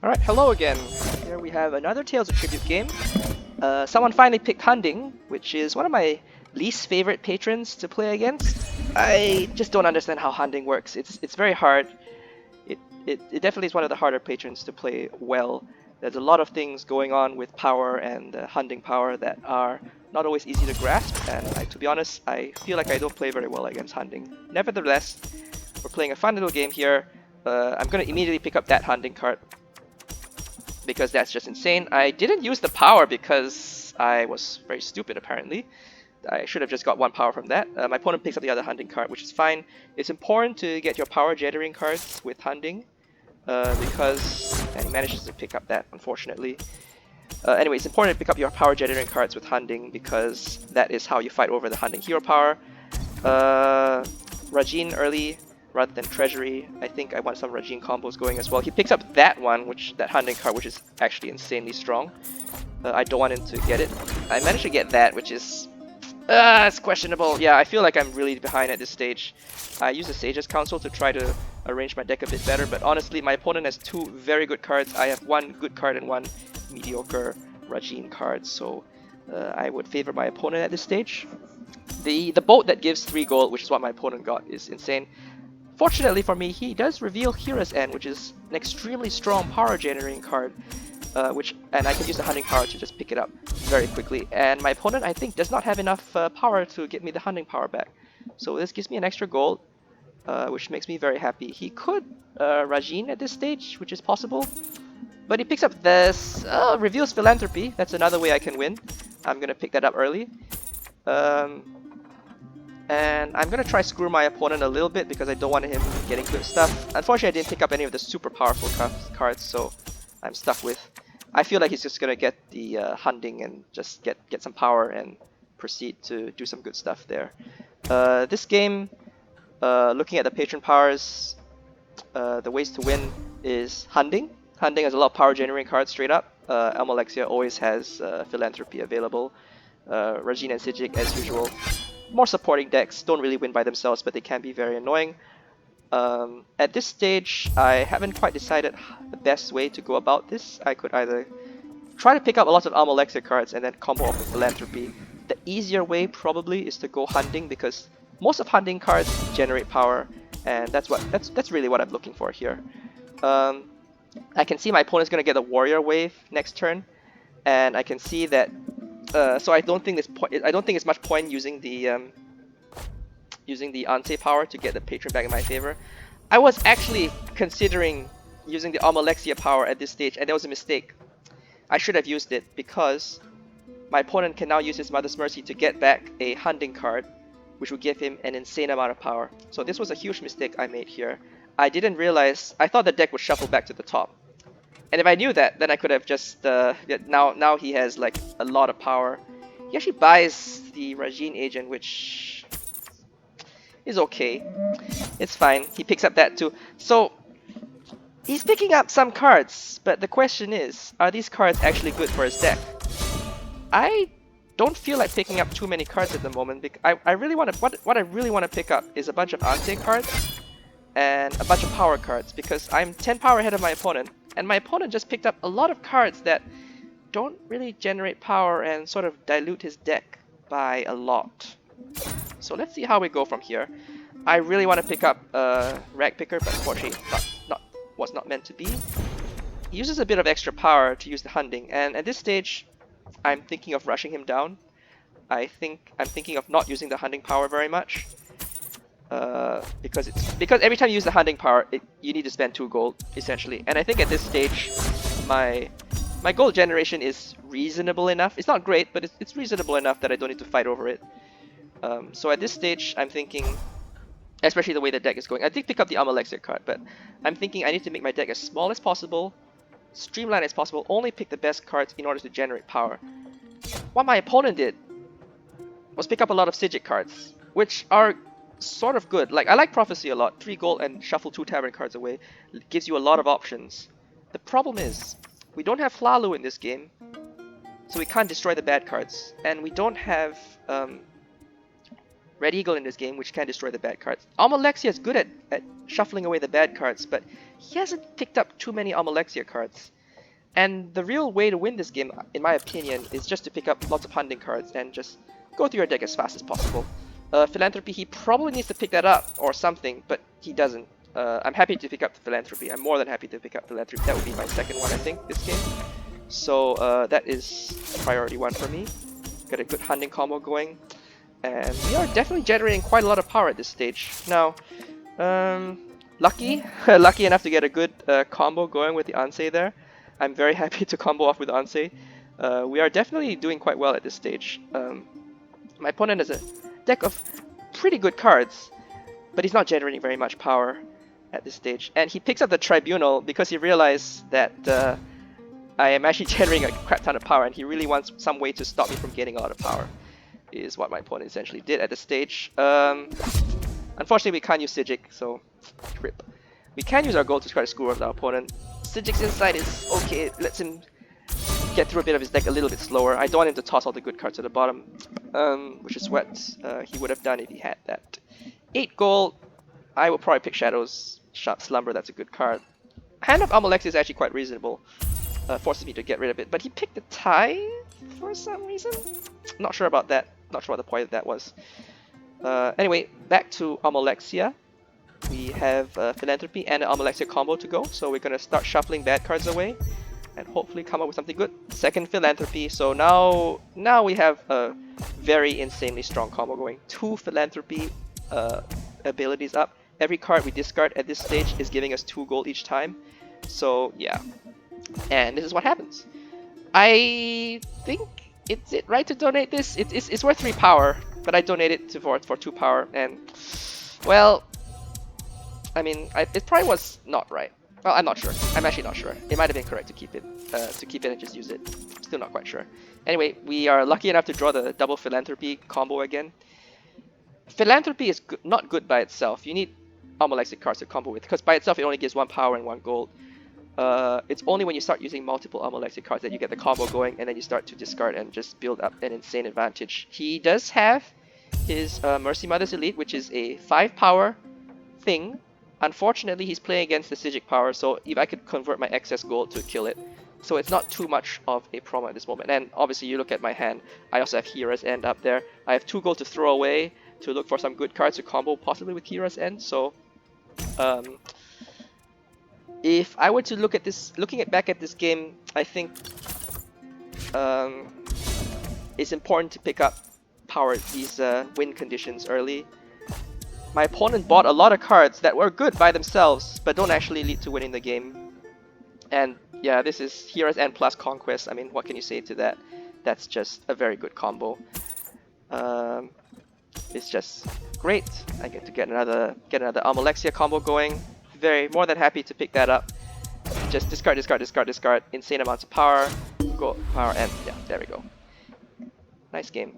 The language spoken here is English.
Alright, hello again. Here we have another Tales of Tribute game. Someone finally picked Hunding, which is one of my least favorite patrons to play against. I just don't understand how Hunding works. It's very hard. It definitely is one of the harder patrons to play well. There's a lot of things going on with power and Hunding power that are not always easy to grasp, and to be honest, I feel like I don't play very well against Hunding. Nevertheless, we're playing a fun little game here. I'm gonna immediately pick up that Hunding card, because that's just insane. I didn't use the power because I was very stupid apparently. I should have just got one power from that. My opponent picks up the other Hunding card, which is fine. It's important to get your power generating cards with Hunding because he manages to pick up that, unfortunately. Anyway, it's important to pick up your power generating cards with Hunding because that is how you fight over the Hunding hero power. Rajhin early rather than Treasury. I think I want some Rajhin combos going as well. He picks up that one, that Hunding card, which is actually insanely strong. I don't want him to get it. I managed to get that, which is... it's questionable. Yeah, I feel like I'm really behind at this stage. I use the Sage's Council to try to arrange my deck a bit better, but honestly, my opponent has two very good cards. I have one good card and one mediocre Rajhin card, so I would favor my opponent at this stage. The boat that gives 3 gold, which is what my opponent got, is insane. Fortunately for me, he does reveal Hera's End, which is an extremely strong power generating card, and I can use the Hunding power to just pick it up very quickly. And my opponent, I think, does not have enough power to get me the Hunding power back. So this gives me an extra gold, which makes me very happy. He could Rajhin at this stage, which is possible, but he picks up this, reveals Philanthropy. That's another way I can win. I'm gonna pick that up early. And I'm gonna try screw my opponent a little bit because I don't want him getting good stuff. Unfortunately, I didn't pick up any of the super powerful cards, so I'm stuck with... I feel like he's just gonna get the Hunding and just get some power and proceed to do some good stuff there. This game, looking at the patron powers, the ways to win is Hunding. Hunding has a lot of power generating cards straight up. Almalexia always has Philanthropy available. Rajhin and Psijic, as usual. More supporting decks don't really win by themselves, but they can be very annoying. At this stage, I haven't quite decided the best way to go about this. I could either try to pick up a lot of Almalexia cards and then combo off with Philanthropy. The easier way probably is to go Hunding, because most of Hunding cards generate power, and that's really what I'm looking for here. I can see my opponent's gonna get a Warrior Wave next turn, and I can see that. So I don't think it's much point using the Ante power to get the patron back in my favor. I was actually considering using the Almalexia power at this stage, and that was a mistake. I should have used it because my opponent can now use his Mother's Mercy to get back a Hunding card, which would give him an insane amount of power. So this was a huge mistake I made here. I didn't realize... I thought the deck would shuffle back to the top. And if I knew that, then I could have just... now he has like a lot of power. He actually buys the Rajhin agent, which is okay. It's fine. He picks up that too. So he's picking up some cards, but the question is, are these cards actually good for his deck? I don't feel like picking up too many cards at the moment. I really want to... What I really want to pick up is a bunch of Ante cards and a bunch of power cards, because I'm 10 power ahead of my opponent. And my opponent just picked up a lot of cards that don't really generate power and sort of dilute his deck by a lot. So let's see how we go from here. I really want to pick up Rag Picker, but unfortunately was not meant to be. He uses a bit of extra power to use the Hunding, and at this stage, I'm thinking of rushing him down. I'm thinking of not using the Hunding power very much. Because every time you use the Hunding power, you need to spend 2 gold essentially, and I think at this stage my gold generation is reasonable enough. It's not great, but it's reasonable enough that I don't need to fight over it. So at this stage, I'm thinking, especially the way the deck is going, I did pick up the Almalexia card, but I'm thinking I need to make my deck as small as possible, streamlined as possible, only pick the best cards in order to generate power. What my opponent did was pick up a lot of Psijic cards, which are sort of good. Like, I like Prophecy a lot. 3 gold and shuffle 2 Tavern cards away. It gives you a lot of options. The problem is, we don't have Hlalu in this game, so we can't destroy the bad cards. And we don't have Red Eagle in this game, which can destroy the bad cards. Almalexia is good at shuffling away the bad cards, but he hasn't picked up too many Almalexia cards. And the real way to win this game, in my opinion, is just to pick up lots of Hunding cards and just go through your deck as fast as possible. Philanthropy, he probably needs to pick that up or something, but he doesn't. I'm happy to pick up the Philanthropy. I'm more than happy to pick up Philanthropy. That would be my second one, I think, this game. So that is priority one for me. Got a good Hunding combo going. And we are definitely generating quite a lot of power at this stage. Now, lucky enough to get a good combo going with the Ansei there. I'm very happy to combo off with Ansei. We are definitely doing quite well at this stage. My opponent has a deck of pretty good cards, but he's not generating very much power at this stage. And he picks up the Tribunal because he realized that I am actually generating a crap ton of power, and he really wants some way to stop me from getting a lot of power, is what my opponent essentially did at this stage. Unfortunately, we can't use Psijic, so rip. We can use our gold to try to screw up our opponent. Psijic's Insight is okay, it lets him get through a bit of his deck a little bit slower. I don't want him to toss all the good cards to the bottom, which is what he would have done if he had that. 8 gold, I would probably pick Shadow's Slumber, that's a good card. Hand of Almalexia is actually quite reasonable, forces me to get rid of it, but he picked the Tithe for some reason? Not sure about that, not sure what the point of that was. Anyway, back to Almalexia. We have Philanthropy and an Almalexia combo to go, so we're gonna start shuffling bad cards away and hopefully come up with something good. Second Philanthropy, so now we have a very insanely strong combo going. 2 Philanthropy abilities up. Every card we discard at this stage is giving us 2 gold each time. So yeah, and this is what happens. I think it's right to donate this. It's worth 3 power, but I donate it for 2 power, and well, I mean, it probably was not right. Well, I'm not sure. I'm actually not sure. It might have been correct to keep it and just use it. Still not quite sure. Anyway, we are lucky enough to draw the double Philanthropy combo again. Philanthropy is not good by itself. You need Almalexia cards to combo with, because by itself it only gives 1 power and 1 gold. It's only when you start using multiple Almalexia cards that you get the combo going, and then you start to discard and just build up an insane advantage. He does have his Mercy Mother's Elite, which is a 5 power thing. Unfortunately, he's playing against the Psijic power, so if I could convert my excess gold to kill it. So it's not too much of a problem at this moment. And obviously, you look at my hand, I also have Hira's End up there. I have 2 gold to throw away to look for some good cards to combo, possibly with Hira's End. So, if I were to look at this, back at this game, I think it's important to pick up these win conditions early. My opponent bought a lot of cards that were good by themselves, but don't actually lead to winning the game. And yeah, this is Hira's End plus Conquest. I mean, what can you say to that? That's just a very good combo. It's just great. I get to get another Almalexia combo going. More than happy to pick that up. Just discard, insane amounts of power, gold power, and yeah, there we go. Nice game.